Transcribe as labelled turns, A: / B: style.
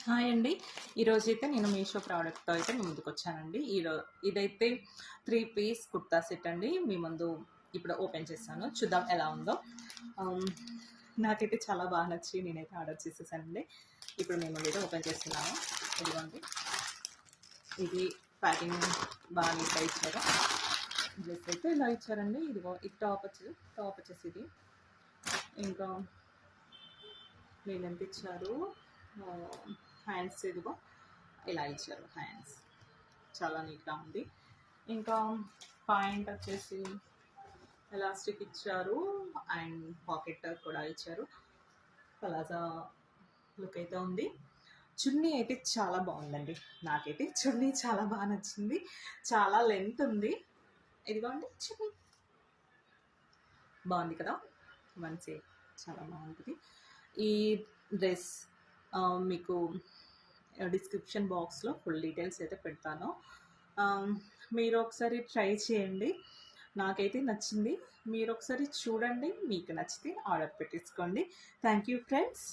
A: Hi అండి. ఈరోజైతే నేను మీషో ప్రోడక్ట్‌తో అయితే మీ ముందుకొచ్చానండి. ఇదైతే 3 పీస్ కుర్తా సెట్ అండి. మీ ముందు ఇప్పుడు ఓపెన్ చేస్తాను. చూద్దాం ఎలా ఉందో. ఆహ్, నాకైతే చాలా బాగా నచ్చి నేనైతే ఆర్డర్ చేసేసానండి. ఇప్పుడు మీ ముందైతే ఓపెన్ చేస్తున్నాను. ఇదిగోండి. ఇది ప్యాకింగ్ బాగా నీట్‌గా ఇచ్చారు. డ్రెస్ అయితే ఇలా ఇచ్చారండి. ఇదిగో ఇది టాప్ వచ్చేసి ఇది. ఇంకా నేనెంత ఇచ్చారు హ్యాండ్స్ ఇదిగో ఇలా ఇచ్చారు. హ్యాండ్స్ చాలా నీట్గా ఉంది. ఇంకా పాయింట్ వచ్చేసి ఎలాస్టిక్ ఇచ్చారు అండ్ పాకెట్ కూడా ఇచ్చారు. పలాజా లుక్ అయితే ఉంది. చున్నీ అయితే చాలా బాగుందండి. నాకైతే చున్నీ చాలా బాగా నచ్చింది. చాలా లెంత్ ఉంది. ఇదిగోండి చున్నీ బాగుంది కదా. మంచి చాలా బాగుంటుంది ఈ డ్రెస్. మీకు డిస్క్రిప్షన్ బాక్స్లో ఫుల్ డీటెయిల్స్ అయితే పెడతాను. ఆ, మీరు ఒకసారి ట్రై చేయండి. నాకైతే నచ్చింది. మీరు ఒకసారి చూడండి. మీకు నచ్చితే ఆర్డర్ పెట్టేసుకోండి. Thank you friends.